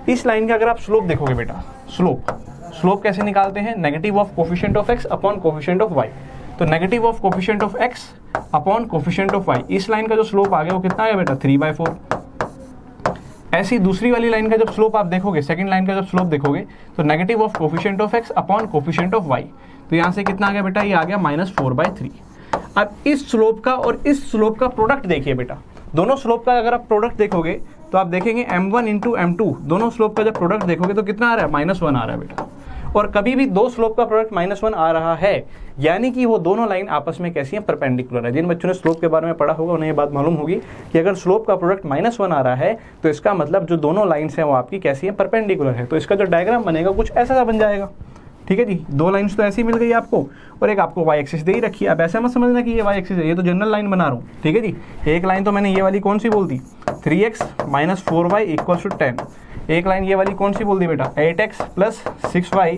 इस लाइन का अगर आप स्लोप देखोगे बेटा, स्लोप कैसे निकालते हैं, negative of coefficient of x upon coefficient of y. तो negative of coefficient of x upon coefficient of y। इस लाइन का जो स्लोप आ गया वो कितना आएगा बेटा 3/4। ऐसी दूसरी वाली लाइन का जब स्लोप आप देखोगे, सेकंड लाइन का जब स्लोप देखोगे तो negative of coefficient of x upon coefficient of y। तो यहाँ से कितना आ गया बेटा, ये आ गया -4/3। अब इस स्लोप का और इस स्लोप का प्रोडक्ट देखिए बेटा, दोनों स्लोप का अगर आप प्रोडक्ट देखोगे तो आप देखेंगे m1 इंटू m2, दोनों स्लोप का जब प्रोडक्ट देखोगे तो कितना आ रहा है, -1 आ रहा है बेटा। और कभी भी दो स्लोप का प्रोडक्ट -1 आ रहा है यानी कि वो दोनों लाइन आपस में कैसी हैं, परपेंडिकुलर है। जिन बच्चों ने स्लोप के बारे में पढ़ा होगा उन्हें ये बात मालूम होगी कि अगर स्लोप का प्रोडक्ट -1 आ रहा है तो इसका मतलब जो दोनों लाइन्स हैं वो आपकी कैसी हैं, परपेंडिकुलर है। तो इसका जो डायग्राम बनेगा कुछ ऐसा सा बन जाएगा। ठीक है जी, दो लाइन्स तो ऐसी मिल गई आपको और एक आपको y एक्सिस दे ही रखी है। अब ऐसा मत समझना कि ये y एक्सिस है, ये तो जनरल लाइन बना रहा हूँ। ठीक है जी, एक लाइन तो मैंने ये वाली कौन सी बोल दी, 3x - 4y = 10। एक लाइन ये वाली कौन सी बोल दी बेटा, 8x + 6y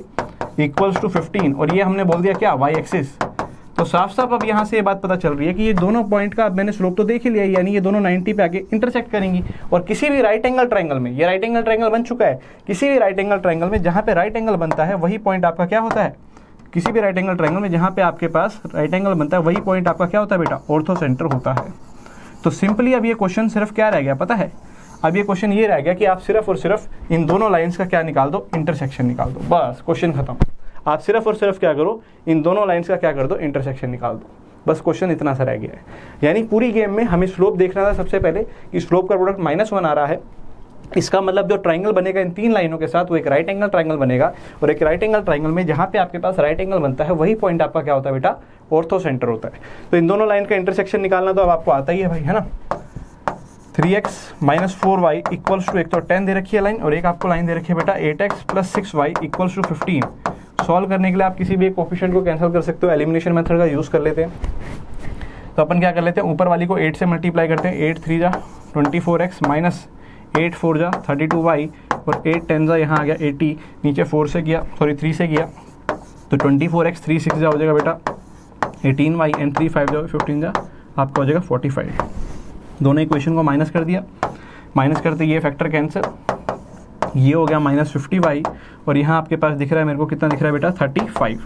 = 15। और ये हमने बोल दिया क्या, y एक्सिस। तो साफ साफ अब यहाँ से ये बात पता चल रही है कि ये दोनों पॉइंट का अब मैंने स्लोप तो देख ही लिया, यानी ये दोनों 90 पे आके इंटरसेक्ट करेंगी। और किसी भी राइट एंगल ट्रायंगल में, ये राइट एंगल ट्रायंगल बन चुका है, किसी भी राइट एंगल ट्रायंगल में जहाँ पे राइट एंगल बनता है वही पॉइंट आपका क्या होता है, किसी भी राइट एंगल ट्रायंगल में जहाँ पे आपके पास राइट एंगल बनता है वही पॉइंट आपका क्या होता है बेटा, ऑर्थो सेंटर होता है। तो सिंपली अब ये क्वेश्चन सिर्फ क्या रह गया पता है, अब ये क्वेश्चन ये रह गया कि आप सिर्फ और सिर्फ इन दोनों लाइन्स का क्या निकाल दो, इंटरसेक्शन निकाल दो, बस क्वेश्चन खत्म। आप सिर्फ और सिर्फ क्या करो, इन दोनों लाइन्स का क्या कर दो, इंटरसेक्शन निकाल दो, बस क्वेश्चन इतना सा रह गया है। यानी पूरी गेम में हमें स्लोप देखना था सबसे पहले कि स्लोप का प्रोडक्ट -1 आ रहा है, इसका मतलब जो ट्रायंगल बनेगा इन तीन लाइनों के साथ वो एक राइट एंगल ट्रायंगल बनेगा। और एक राइट एंगल ट्रायंगल में जहाँ पे आपके पास राइट एंगल बनता है वही पॉइंट आपका क्या होता है बेटा, ऑर्थो सेंटर होता है। तो इन दोनों लाइन का इंटरसेक्शन निकालना तो अब आपको आता ही है भाई, है ना। 3x - 4y = एक तो 10 दे रखी है लाइन और एक आपको लाइन दे रखी है बेटा 8x + 6y = 15। सॉल्व करने के लिए आप किसी भी एक कोफिशिएंट को कैंसिल कर सकते हो, एलिमिनेशन मेथड का यूज़ कर लेते हैं। तो अपन क्या कर लेते हैं, ऊपर वाली को 8 से मल्टीप्लाई करते हैं, 8 3 जा 24x - 8 4 जा 32y और 8 10 जा यहाँ आ गया 80, नीचे 4 से किया, सॉरी 3 से किया तो 24x 3 6 जा हो जाएगा बेटा 18y एंड 3 5 जा 15 जा आपका हो जाएगा 45। दोनों इक्वेशन को माइनस कर दिया, माइनस करते ये फैक्टर कैंसिल, ये हो गया -50y और यहाँ आपके पास दिख रहा है मेरे को कितना दिख रहा है बेटा 35।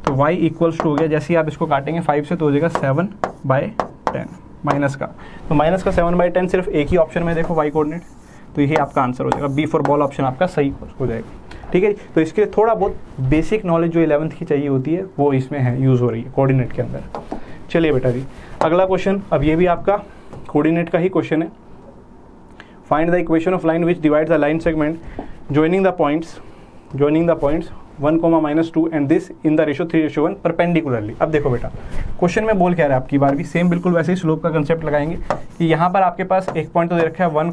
तो y = हो गया, जैसे ही आप इसको काटेंगे 5 से तो हो जाएगा 7/10 माइनस का। तो माइनस का 7/10 सिर्फ एक ही ऑप्शन में देखो y कोऑर्डिनेट, तो यही आपका आंसर हो जाएगा, बी फॉर बॉल ऑप्शन आपका सही हो जाएगा। ठीक है, तो इसके लिए थोड़ा बहुत बेसिक नॉलेज जो 11th की चाहिए होती है वो इसमें है, यूज़ हो रही है कोऑर्डिनेट के अंदर। चलिए बेटा जी अगला क्वेश्चन, अब ये भी आपका कोऑर्डिनेट का ही क्वेश्चन है। Find the equation of line which divides the line segment joining the points 1, -2 and this in the ratio 3:1 perpendicularly। अब देखो बेटा क्वेश्चन में बोल क्या रहा है, आपकी बार भी सेम बिल्कुल वैसे ही स्लोप का कंसेप्ट लगाएंगे कि यहाँ पर आपके पास एक पॉइंट तो दे रखा है 1,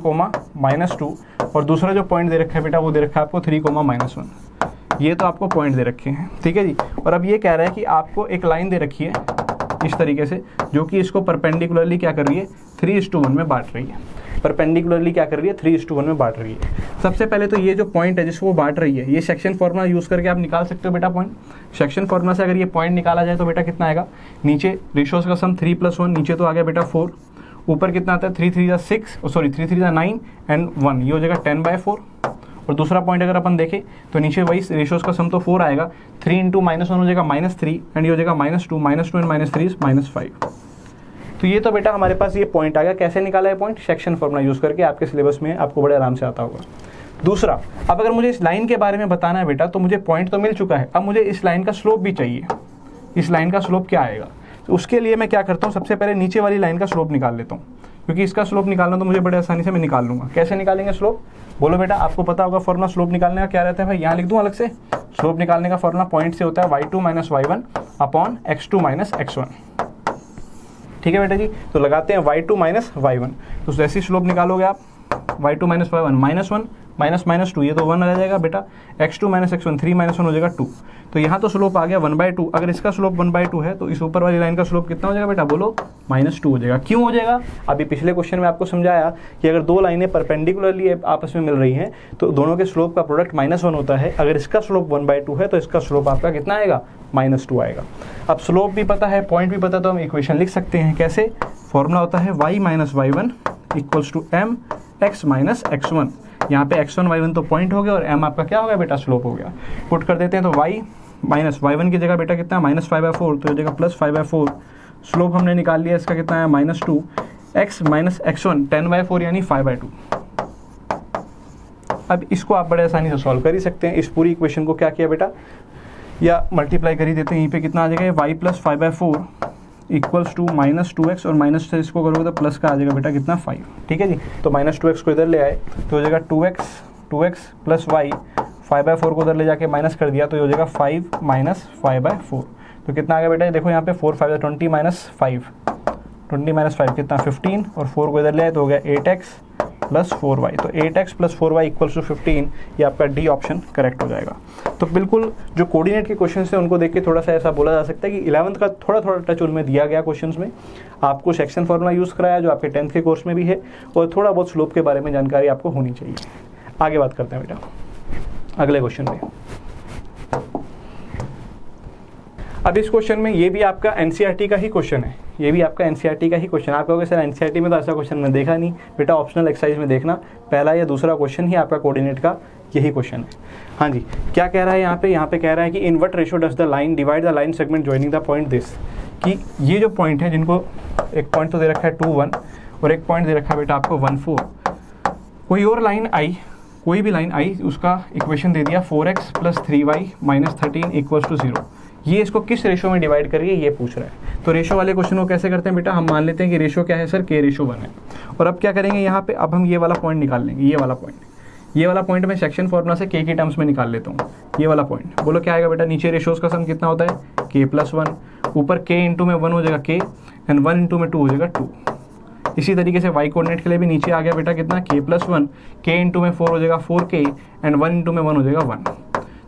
-2 और दूसरा जो पॉइंट दे रखा है बेटा वो दे रखा है आपको 3, -1। ये तो आपको पॉइंट दे रखे हैं, ठीक है जी। और अब ये कह रहा है कि आपको एक लाइन दे रखी है इस तरीके से जो कि इसको परपेंडिकुलरली क्या कर रही है, 3:1 में बांट रही है। परपेंडिकुलरली क्या कर रही है, 3:1 में बांट रही है। सबसे पहले तो ये जो पॉइंट है जिसको वो बांट रही है, ये सेक्शन फॉर्मूला यूज़ करके आप निकाल सकते हो बेटा पॉइंट। सेक्शन फॉर्मूला से अगर ये पॉइंट निकाला जाए तो बेटा कितना आएगा, नीचे रेशियोज का सम 3 + 1, नीचे तो आ गया बेटा 4, ऊपर कितना आता है 3 3 जा 6, सॉरी 3 3 जा 9 एंड 1, ये हो जाएगा 10/4। और दूसरा पॉइंट अगर अपन देखें तो नीचे वही रेशियोज का सम तो 4 आएगा, 3 × -1 हो जाएगा -3 एंड ये हो जाएगा -2 एंड -3 इज -5। तो ये तो बेटा हमारे पास ये पॉइंट आ गया। कैसे निकाला है पॉइंट, सेक्शन फॉर्मूला यूज़ करके, आपके सिलेबस में आपको बड़े आराम से आता होगा। दूसरा, अब अगर मुझे इस लाइन के बारे में बताना है बेटा तो मुझे पॉइंट तो मिल चुका है, अब मुझे इस लाइन का स्लोप भी चाहिए। इस लाइन का स्लोप क्या आएगा, तो उसके लिए मैं क्या करता हूँ, सबसे पहले नीचे वाली लाइन का स्लोप निकाल लेता हूँ, क्योंकि इसका स्लोप निकालना तो मुझे बड़े आसानी से मैं निकाल लूँगा। कैसे निकालेंगे स्लोप, बोलो बेटा, आपको पता होगा फॉर्मूला स्लोप निकालने का क्या रहता है भाई, यहाँ लिख दूँ अलग से। स्लोप निकालने का फॉर्मूला पॉइंट से होता है y2 - y1 upon x2 - x1। ठीक है बेटा जी, तो लगाते हैं y2 - y1, तो जैसे ही स्लोप निकालोगे आप y2 - y1 -1 -2, ये तो 1 रह जाएगा बेटा, x2 - x1 3 - 1 हो जाएगा 2। तो यहाँ तो स्लोप आ गया 1/2। अगर इसका स्लोप 1/2 है तो इस ऊपर वाली लाइन का स्लोप कितना हो जाएगा बेटा, बोलो -2 हो जाएगा। क्यों हो जाएगा, अभी पिछले क्वेश्चन में आपको समझाया कि अगर दो लाइनें परपेंडिकुलरली आपस में मिल रही हैं तो दोनों के स्लोप का प्रोडक्ट -1 होता है। अगर इसका स्लोप 1/2 है तो इसका स्लोप आपका कितना आएगा, -2 आएगा। अब स्लोप भी पता है, पॉइंट भी पता, तो हम इक्वेशन लिख सकते हैं। कैसे, फॉर्मूला होता है y - y1 = m x - x1। यहाँ पे x1 y1 तो पॉइंट हो गया और m आपका क्या हो गया बेटा, स्लोप हो गया। पुट कर देते हैं तो y - y1 की जगह बेटा कितना, -5/4, तो हो जाएगा +5/4 स्लोप हमने निकाल लिया, इसका कितना है -2 x माइनस x1 10/4 यानी 5/2। अब इसको आप बड़े आसानी से सॉल्व कर ही सकते हैं। इस पूरी इक्वेशन को क्या किया बेटा, या मल्टीप्लाई कर ही देते हैं। यहीं पे कितना आ जाएगा, y plus 5/4 equals to -2x, और माइनस से इसको करोगे तो प्लस का आ जाएगा बेटा कितना 5। ठीक है जी, तो -2x को इधर ले आए तो हो जाएगा 2x प्लस y, 5/4 को उधर ले जाके माइनस कर दिया तो हो जाएगा 5 माइनस 5/4। तो कितना आ गया बेटा, देखो यहाँ पे 4 5 20 माइनस 5, 20 माइनस 5 कितना 15, और 4 को इधर ले आए तो हो गया 8x प्लस 4y। तो 8x plus 4y equals to 15, ये आपका डी ऑप्शन करेक्ट हो जाएगा। तो बिल्कुल जो कोऑर्डिनेट के क्वेश्चन थे उनको देख के थोड़ा सा ऐसा बोला जा सकता है कि 11th का थोड़ा थोड़ा टच उनमें दिया गया क्वेश्चंस में। आपको सेक्शन फॉर्मूला यूज़ कराया जो आपके 10th के कोर्स में भी है, और थोड़ा बहुत स्लोप के बारे में जानकारी आपको होनी चाहिए। आगे बात करते हैं बेटा अगले क्वेश्चन में। अब इस क्वेश्चन में ये भी आपका एनसीईआरटी का ही क्वेश्चन है, ये भी आपका एनसीईआरटी का ही क्वेश्चन। आप कहोगे सर एनसीईआरटी में तो ऐसा क्वेश्चन मैं देखा नहीं। बेटा ऑप्शनल एक्सरसाइज में देखना, पहला या दूसरा क्वेश्चन ही आपका कोऑर्डिनेट का यही क्वेश्चन है। हाँ जी, क्या कह रहा है यहाँ पे कह रहा है कि in what ratio does the line divide the line segment joining the point this, कि ये जो पॉइंट है जिनको एक पॉइंट तो दे रखा है 2 1 और एक पॉइंट दे रखा है बेटा आपको 1 4, कोई और लाइन आई, कोई भी लाइन आई, उसका इक्वेशन दे दिया 4x plus 3y minus 13 equals to 0। ये इसको किस रेशो में डिवाइड करिए ये पूछ रहा है। तो रेशो वाले क्वेश्चन को कैसे करते हैं बेटा, हम मान लेते हैं कि रेशो क्या है सर, k/1 है। और अब क्या करेंगे यहाँ पे, अब हम ये वाला पॉइंट निकाल लेंगे, ये वाला पॉइंट मैं सेक्शन फॉर्मूला से k की टर्म्स में निकाल लेता हूँ। ये वाला पॉइंट बोलो क्या आएगा बेटा, नीचे रेशोज का सम कितना होता है k+1, ऊपर k इंटू में 1 हो जाएगा k, एंड 1 इंटू में 2 हो जाएगा 2। इसी तरीके से y कोऑर्डिनेट के लिए भी नीचे आ गया बेटा कितना k+1, k इंटू में 4 हो जाएगा 4k, एंड 1 इंटू में 1 हो जाएगा 1।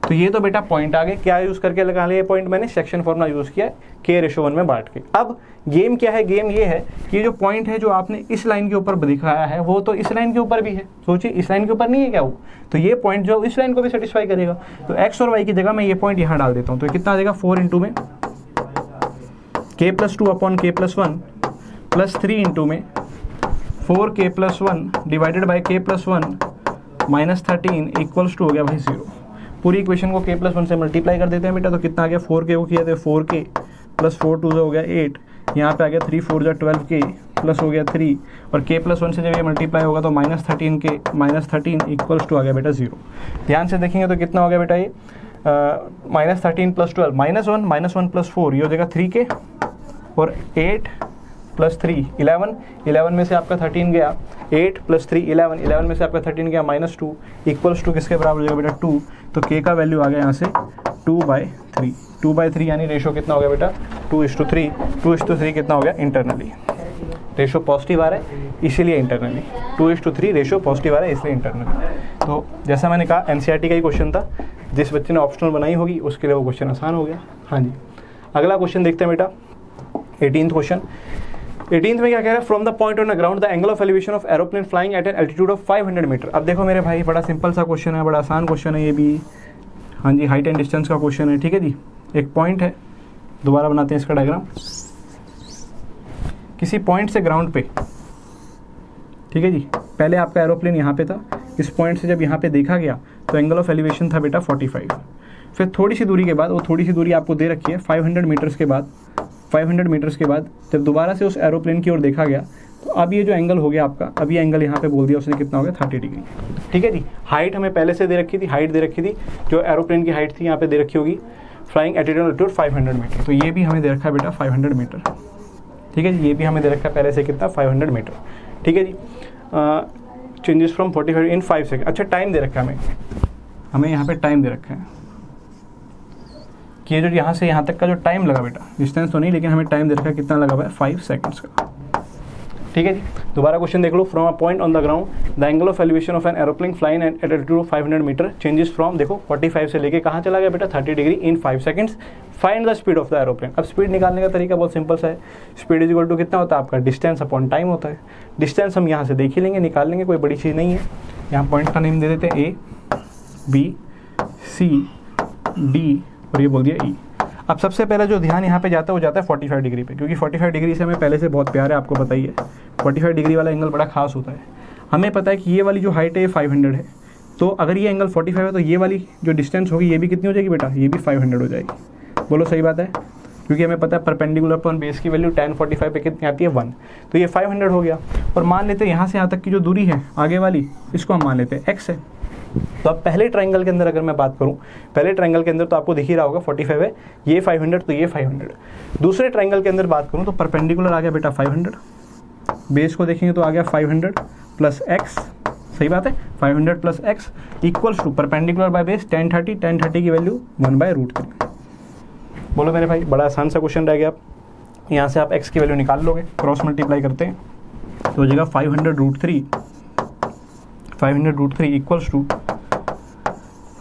तो ये तो बेटा पॉइंट आ गए, क्या यूज़ करके लगा लिया पॉइंट, मैंने सेक्शन फॉर्मूला यूज़ किया k/1 में बांट के। अब गेम क्या है, गेम ये है कि जो पॉइंट है जो आपने इस लाइन के ऊपर दिखाया है वो तो इस लाइन के ऊपर भी है। सोचिए इस लाइन के ऊपर नहीं है क्या वो, तो ये पॉइंट जो इस लाइन को भी सेटिस्फाई करेगा। तो x और y की जगह मैं ये पॉइंट यहाँ डाल देता हूँ। तो कितना आ जाएगा 4 इंटू में k+2 upon k+1 plus 3 into में 4k+1 divided by k+1 minus 13 equals to हो गया भाई 0। पूरी इक्वेशन को k+1 से मल्टीप्लाई कर देते हैं बेटा। तो कितना आ गया, 4k को किया तो 4k प्लस 4 2 हो गया 8, यहाँ पे आ गया 3 4 12k प्लस हो गया 3, और k+1 से जब ये मल्टीप्लाई होगा तो -13k माइनस 13 इक्वल्स टू आ गया बेटा 0। ध्यान से देखेंगे तो कितना हो गया बेटा ये -13 प्लस 12 -1 प्लस 4 ये हो जाएगा 3k, और 8 प्लस 3 11 में से आपका 13 गया, 8 प्लस 3 11 में से आपका 13 गया -2 इक्वल्स टू किसके बराबर हो जाएगा बेटा 2। तो k का वैल्यू आ गया यहाँ से 2/3 यानी रेशो कितना हो गया बेटा 2:3। 2:3 कितना हो गया इंटरनली, रेशो पॉजिटिव आ रहा है इसीलिए इंटरनली 2:3 रेशो पॉजिटिव आ रहा है इसलिए इंटरनली। तो जैसा मैंने कहा एनसीईआरटी का ही क्वेश्चन था, जिस बच्चे ने ऑप्शनल बनाई होगी उसके लिए वो क्वेश्चन आसान हो गया। हाँ जी, अगला क्वेश्चन देखते हैं बेटा 18th क्वेश्चन। 18th में क्या कह रहा है, from the point on the ground the angle of elevation of aeroplane flying at an altitude of 500 metre. अब देखो मेरे भाई बड़ा सिंपल सा क्वेश्चन है, बड़ा आसान क्वेश्चन है ये भी। हाँ जी, हाइट एंड डिस्टेंस का क्वेश्चन है। ठीक है जी, एक पॉइंट है, दोबारा बनाते हैं इसका डायग्राम। किसी पॉइंट से ग्राउंड पे, ठीक है जी, पहले आपका एरोप्लेन यहाँ पे था, इस पॉइंट से जब यहाँ पे देखा गया तो एंगल ऑफ एलिवेशन था बेटा 45। फिर थोड़ी सी दूरी के बाद, वो थोड़ी सी दूरी आपको दे रखी है 500 मीटर्स के बाद जब दोबारा से उस एरोप्लेन की ओर देखा गया तो अब ये जो एंगल हो गया आपका, अब ये एंगल यहाँ पे बोल दिया उसने कितना हो गया 30 डिग्री। ठीक है जी, हाइट हमें पहले से दे रखी थी, हाइट दे रखी थी, जो एरोप्लेन की हाइट थी यहाँ पे दे रखी होगी फ्लाइंग एट एल्टीट्यूड 500 मीटर। तो ये भी हमें दे रखा है बेटा 500 मीटर। ठीक है जी, ये भी हमें दे रखा है पहले से कितना 500 मीटर। ठीक है जी, चेंजेस फ्रॉम 45 इन 5 सेकेंड। अच्छा, टाइम दे रखा है हमें यहाँ पे टाइम दे रखा है कि ये जो यहाँ से यहाँ तक का जो टाइम लगा बेटा, डिस्टेंस तो नहीं लेकिन हमें टाइम दे रखा है कितना लगा हुआ है 5 सेकंड्स का। ठीक है जी, दोबारा क्वेश्चन देख लो। From a point on the ground the angle of elevation of an aeroplane flying at altitude of 500 metre changes from, देखो 45 से लेके कहाँ चला गया बेटा 30 degree in 5 seconds. Find the speed of the aeroplane. अब स्पीड निकालने का तरीका बहुत सिंपल सा है, स्पीड इज इक्वल टू कितना होता है आपका डिस्टेंस अपॉन टाइम होता है। डिस्टेंस हम यहाँ से देख ही लेंगे, निकाल लेंगे, कोई बड़ी चीज़ नहीं है। यहाँ पॉइंट का नेम दे देते हैं A, B, C, D और ये बोल दिया E। अब सबसे पहले जो ध्यान यहाँ पे जाता है वो जाता है 45 डिग्री पे, क्योंकि 45 डिग्री से हमें पहले से बहुत प्यार है, आपको पता ही है 45 डिग्री वाला एंगल बड़ा खास होता है। हमें पता है कि ये वाली जो हाइट है ये 500 है, तो अगर ये एंगल 45 है तो ये वाली जो डिस्टेंस होगी ये भी कितनी हो जाएगी बेटा, ये भी 500 हो जाएगी। बोलो सही बात है। क्योंकि हमें पता है परपेंडिकुलर अपॉन बेस की वैल्यू tan 45 पे कितनी आती है 1, तो ये 500 हो गया। और मान लेते हैं यहाँ से यहाँ तक की जो दूरी है आगे वाली, इसको हम मान लेते हैं x है। तो अब पहले ट्रायंगल के अंदर अगर मैं बात करूँ, पहले ट्रायंगल के अंदर तो आपको दिख ही रहा होगा 45 है, ये 500 तो ये 500। दूसरे ट्रायंगल के अंदर बात करूँ तो परपेंडिकुलर आ गया बेटा 500, बेस को देखेंगे तो आ गया 500 प्लस x, सही बात है, 500 plus x equals to perpendicular by base tan 30, tan 30 की वैल्यू 1/√3। बोलो मेरे भाई, बड़ा आसान सा क्वेश्चन रह गया। यहाँ से आप x की वैल्यू निकाल लोगे, क्रॉस मल्टीप्लाई करते हैं तो हो जाएगा 500√3 इक्वल्स टू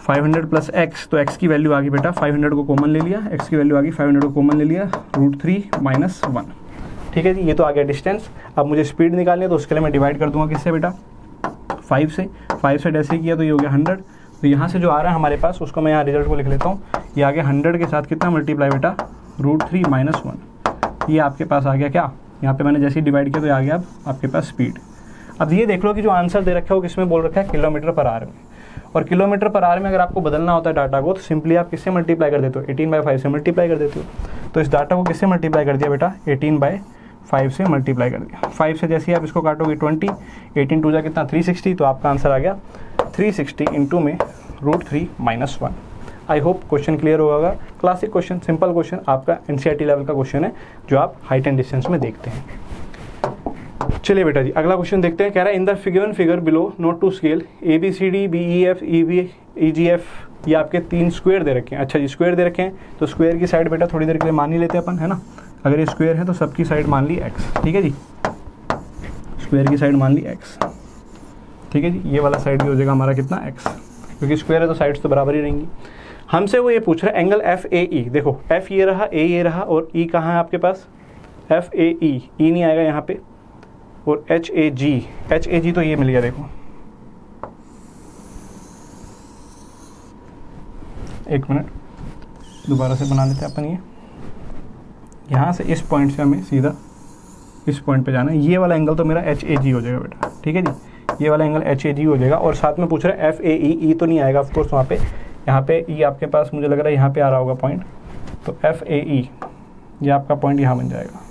500 प्लस x, तो x की वैल्यू आ गई बेटा 500 को कॉमन ले लिया, x की वैल्यू आ गई 500 को कॉमन ले लिया, √3 माइनस 1। ठीक है जी, ये तो आ गया डिस्टेंस। अब मुझे स्पीड निकालनी है तो उसके लिए मैं डिवाइड कर दूंगा किससे बेटा, 5 से ऐसे किया तो ये हो गया 100। तो यहाँ से जो आ रहा है हमारे पास उसको मैं यहाँ रिजल्ट को लिख लेता हूँ, ये आ गया 100 के साथ कितना मल्टीप्लाई बेटा √3 माइनस 1, ये आपके पास आ गया क्या, यहाँ पे मैंने जैसे ही डिवाइड किया तो ये आ गया अब आपके पास स्पीड। अब ये देख लो कि जो आंसर दे रखा है वो किसमें बोल रखा है, किलोमीटर पर आवर में। और किलोमीटर पर आवर में अगर आपको बदलना होता है डाटा को तो सिंपली आप किससे मल्टीप्लाई कर देते हो, 18/5 से मल्टीप्लाई कर देते हो। तो इस डाटा को किससे मल्टीप्लाई कर दिया बेटा, 18/5 से मल्टीप्लाई कर दिया। 5 से जैसे ही आप इसको काटोगे 20, 18 टू जा कितना 360, तो आपका आंसर आ गया 360 इंटू में √3 minus 1। I hope question clear होगा। क्लासिक क्वेश्चन, सिंपल क्वेश्चन, आपका NCERT लेवल का क्वेश्चन है जो आप हाइट एंड डिस्टेंस में देखते हैं। चलिए बेटा जी अगला क्वेश्चन देखते हैं। कह रहा है in the figure below not to scale ABCD BEF EGF, ये आपके 3 स्क्वायर दे रखे हैं। अच्छा जी, स्क्वायर दे रखे हैं तो स्क्वायर की साइड बेटा थोड़ी देर के लिए मान ही लेते हैं अपन, है ना। अगर ये स्क्वायर है तो सबकी साइड मान ली x, ठीक है जी, स्क्वायर की साइड मान ली x, ठीक है जी। ये वाला साइड भी हो जाएगा हमारा कितना x, क्योंकि स्क्वायर है तो साइड्स तो बराबर ही रहेंगी। हमसे वो ये पूछ रहा है एंगल FAE, देखो F ये रहा, A ये रहा और E कहाँ है आपके पास, FAE, E नहीं आएगा यहाँ पे, और HAG तो ये मिल गया। देखो एक मिनट दोबारा से बना देते हैं अपन। ये यहाँ से इस पॉइंट से हमें सीधा इस पॉइंट पे जाना है। ये वाला एंगल तो मेरा HAG हो जाएगा बेटा, ठीक है जी, ये वाला एंगल HAG हो जाएगा। और साथ में पूछ रहा है FAE, E तो नहीं आएगा ऑफकोर्स वहाँ पे, यहाँ पे E आपके पास मुझे लग रहा है यहाँ पे आ रहा होगा पॉइंट, तो FAE ये आपका पॉइंट यहाँ बन जाएगा,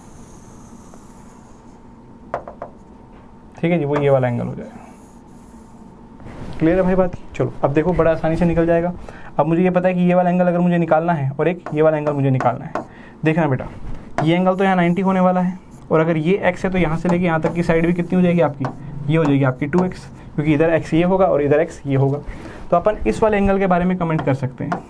ठीक है जी, वो ये वाला एंगल हो जाएगा। क्लियर है भाई बात? चलो अब देखो बड़ा आसानी से निकल जाएगा। अब मुझे ये पता है कि ये वाला एंगल अगर मुझे निकालना है और एक ये वाला एंगल मुझे निकालना है। देखना बेटा, ये एंगल तो यहाँ 90 होने वाला है, और अगर ये x है तो यहाँ से लेके यहाँ तक की साइड भी कितनी हो जाएगी आपकी, ये हो जाएगी आपकी 2x, क्योंकि इधर x ये होगा और इधर x ये होगा। तो अपन इस वाले एंगल के बारे में कमेंट कर सकते हैं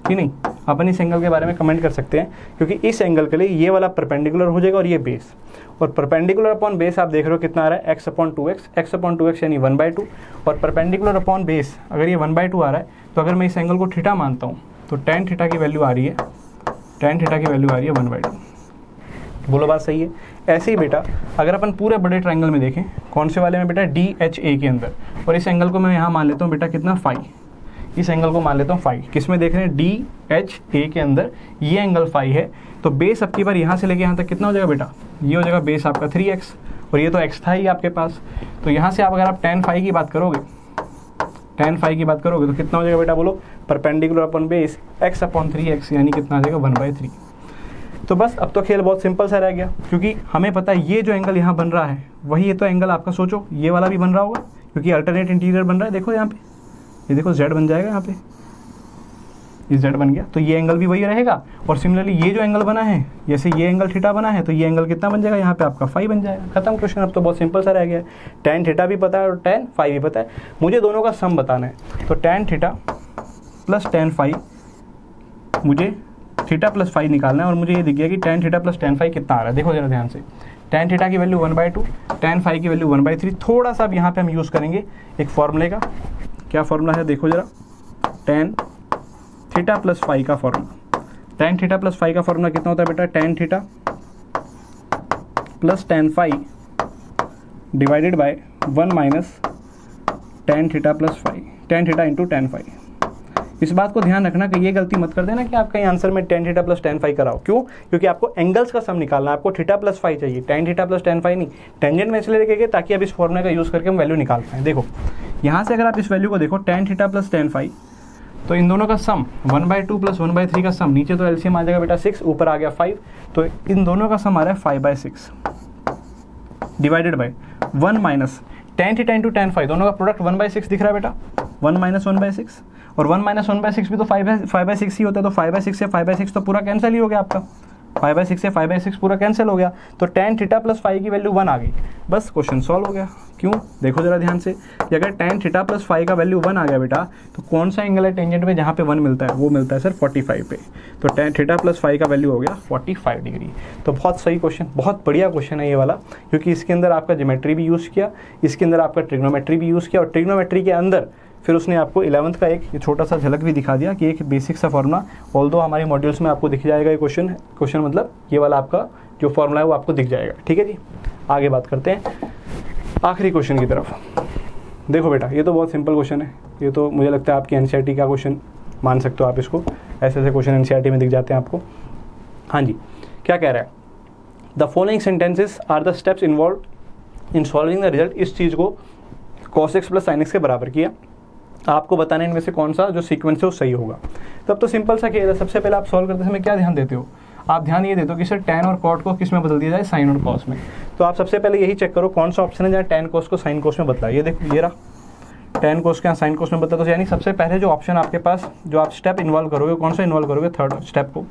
कि नहीं, अपन इस एंगल के बारे में कमेंट कर सकते हैं, क्योंकि इस एंगल के लिए ये वाला परपेंडिकुलर हो जाएगा और ये बेस, और परपेंडिकुलर अपॉन बेस आप देख रहे हो कितना आ रहा है, x/2x यानी 1/2, और परपेंडिकुलर अपॉन बेस अगर ये 1/2 आ रहा है तो अगर मैं इस एंगल को थीटा मानता हूँ तो tan थीटा की वैल्यू आ रही है, tan थीटा की वैल्यू आ रही है 1/2। बोलो बात सही है। ऐसे ही बेटा अगर अपन पूरे बड़े ट्रायंगल में देखें, कौन से वाले में बेटा, DHA के अंदर, और इस एंगल को मैं यहाँ मान लेता हूँ बेटा कितना, फाई, इस एंगल को मान लेता हूँ फाई। किस में देख रहे हैं, DHA के अंदर ये एंगल फाई है, तो बेस अब की बार यहाँ से लेके यहाँ तक कितना हो जाएगा बेटा, ये हो जाएगा बेस आपका 3x, और ये तो x था ही आपके पास। तो यहाँ से आप अगर आप tan फाई की बात करोगे, tan फाई की बात करोगे तो कितना हो जाएगा बेटा, बोलो, परपेंडिकुलर अपॉन बेस x/3x यानी कितना आ जाएगा 1/3। तो बस अब तो खेल बहुत सिंपल सा रह गया, क्योंकि हमें पता है ये जो एंगल यहाँ बन रहा है वही ये तो एंगल आपका, सोचो ये वाला भी बन रहा होगा, क्योंकि अल्टरनेट इंटीरियर बन रहा है। देखो यहाँ पे, ये देखो z बन जाएगा यहाँ पे, ये z बन गया, तो ये एंगल भी वही रहेगा। और सिमिलरली ये जो एंगल बना है, जैसे ये एंगल थीटा बना है तो ये एंगल कितना बन जाएगा, यहाँ पे आपका फाई बन जाएगा। खत्म क्वेश्चन, अब तो बहुत सिंपल सा रह गया। tan थीटा भी पता है और tan फाई भी पता है, मुझे दोनों का सम बताना है। तो tan theta plus tan phi, मुझे थीटा प्लस फाई निकालना है, और मुझे ये दिख गया कि tan theta plus tan phi कितना आ रहा है। देखो जरा ध्यान से, tan थीटा की वैल्यू 1/2, tan फाई की वैल्यू 1/3। थोड़ा सा अब यहाँ पे हम यूज़ करेंगे एक फॉर्मूले का। क्या फॉर्मूला है, देखो जरा, tan थीटा प्लस फाई का formula. tan theta plus phi का फॉर्मूला कितना होता है बेटा, tan theta plus tan phi divided by 1 minus tan theta plus phi, tan theta into tan phi. इस बात को ध्यान रखना कि ये गलती मत कर देना कि आप कहीं आंसर में tan theta plus tan phi कराओ। क्यों? क्योंकि आपको एंगल्स का सम निकालना है, आपको थीटा प्लस फाई चाहिए, tan theta plus tan phi नहीं। टेंजेंट में इसलिए लिखेंगे ताकि अब इस फॉर्मूले का यूज़ करके हम वैल्यू निकाल पाएँ। देखो यहाँ से अगर आप इस वैल्यू को देखो, tan theta plus tan phi, तो इन दोनों का सम 1/2 प्लस 1/3 का सम, नीचे तो एलसीएम आ जाएगा बेटा 6, ऊपर आ गया 5, तो इन दोनों का सम आ रहा है 5/6 divided by 1 minus tan theta into tan five, दोनों का प्रोडक्ट 1/6 दिख रहा है बेटा, 1 माइनस 1/6, और 1 माइनस 1/6 भी तो 5/6 ही होता है, तो 5/6 से 5/6 तो पूरा कैंसिल ही हो गया आपका, 5/6 से 5/6 पूरा कैंसिल हो गया, तो tan थीटा प्लस 5 की वैल्यू 1 आ गई, बस क्वेश्चन सॉल्व हो गया। क्यों, देखो जरा ध्यान से कि अगर tan थीटा प्लस 5 का वैल्यू 1 आ गया बेटा, तो कौन सा एंगल है टेंजेंट में जहाँ पे 1 मिलता है, वो मिलता है सर 45 पे, तो tan थीटा प्लस 5 का वैल्यू हो गया 45 डिग्री। तो बहुत सही क्वेश्चन, बहुत बढ़िया क्वेश्चन है ये वाला, क्योंकि इसके अंदर आपका ज्योमेट्री भी यूज़ किया, इसके अंदर आपका ट्रिग्नोमेट्री भी यूज़ किया, और ट्रिग्नोमेट्री के अंदर फिर उसने आपको 11th का एक छोटा सा झलक भी दिखा दिया कि एक बेसिक सा फॉर्मूला, ऑल्दो हमारी मॉड्यूल्स में आपको दिख जाएगा ये क्वेश्चन मतलब ये वाला आपका जो फॉर्मूला है वो आपको दिख जाएगा। ठीक है जी, आगे बात करते हैं आखिरी क्वेश्चन की तरफ। देखो बेटा, ये तो बहुत सिंपल क्वेश्चन है, ये तो मुझे लगता है आपकी एनसीईआरटी का क्वेश्चन मान सकते हो आप इसको, ऐसे ऐसे क्वेश्चन एनसीईआरटी में दिख जाते हैं आपको। हाँ जी, क्या कह रहा है, the following sentences are the steps involve in solving the result. इस चीज़ को cos x plus sin x के बराबर किया, आपको बताना है इनमें से कौन सा जो सीक्वेंस है वो सही होगा। तब तो सिंपल सा खेल है, सबसे पहले आप सॉल्व करते समय क्या ध्यान देते हो, आप ध्यान ये देते हो कि सर tan और cot को किस में बदल दिया जाए, sin और cos में। तो आप सबसे पहले यही चेक करो कौन सा ऑप्शन है जहाँ tan cos को sin cos में बदला। ये देखो, ये रहा tan cos के यहाँ sin cos में बदला, तो यानी सबसे पहले जो ऑप्शन आपके पास जो आप स्टेप इन्वॉल्व करोगे, कौन सा इन्वॉल्व करोगे, थर्ड स्टेप को।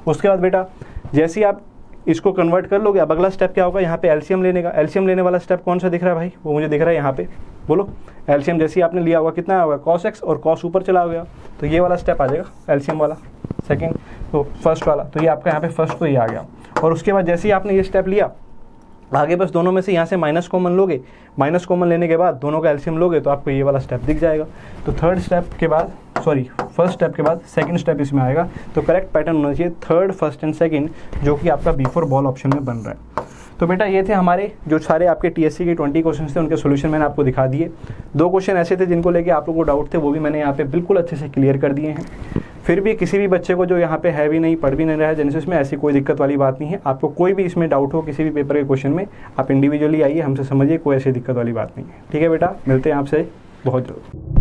उसके बाद बेटा जैसे ही आप इसको कन्वर्ट कर लोगे, अब अगला स्टेप क्या होगा, यहाँ पे एलसीएम लेने का। एलसीएम लेने वाला स्टेप कौन सा दिख रहा है भाई, वो मुझे दिख रहा है यहाँ पे, बोलो एलसीएम जैसे ही आपने लिया होगा कितना होगा, cos x, और cos ऊपर चला गया तो ये वाला स्टेप आ जाएगा एलसीएम वाला, सेकंड तो फर्स्ट वाला, तो ये आपका यहाँ पे फर्स्ट तो ये आ गया। और उसके बाद जैसे ही आपने ये स्टेप लिया, आगे बस दोनों में से यहाँ से माइनस कॉमन लोगे, माइनस कॉमन लेने के बाद दोनों का एलसीएम लोगे तो आपको ये वाला स्टेप दिख जाएगा। तो थर्ड स्टेप के बाद फर्स्ट स्टेप के बाद सेकंड स्टेप इसमें आएगा, तो करेक्ट पैटर्न होना चाहिए थर्ड, फर्स्ट एंड सेकंड, जो कि आपका बिफोर बॉल ऑप्शन में बन रहा है। तो बेटा ये थे हमारे जो सारे आपके टीएससी के 20 क्वेश्चन थे, उनके सोल्यूशन मैंने आपको दिखा दिए। 2 क्वेश्चन ऐसे थे जिनको लेके आप लोगों को डाउट थे, वो भी मैंने यहाँ पे बिल्कुल अच्छे से क्लियर कर दिए हैं। फिर भी किसी भी बच्चे को जो यहाँ पे है भी नहीं, पढ़ भी नहीं रहा है जेनेसिस में, ऐसी कोई दिक्कत वाली बात नहीं है। आपको कोई भी इसमें डाउट हो किसी भी पेपर के क्वेश्चन में, आप इंडिविजुअली आइए, हमसे समझिए, कोई ऐसी दिक्कत वाली बात नहीं है। ठीक है बेटा, मिलते हैं आपसे बहुत जल्द।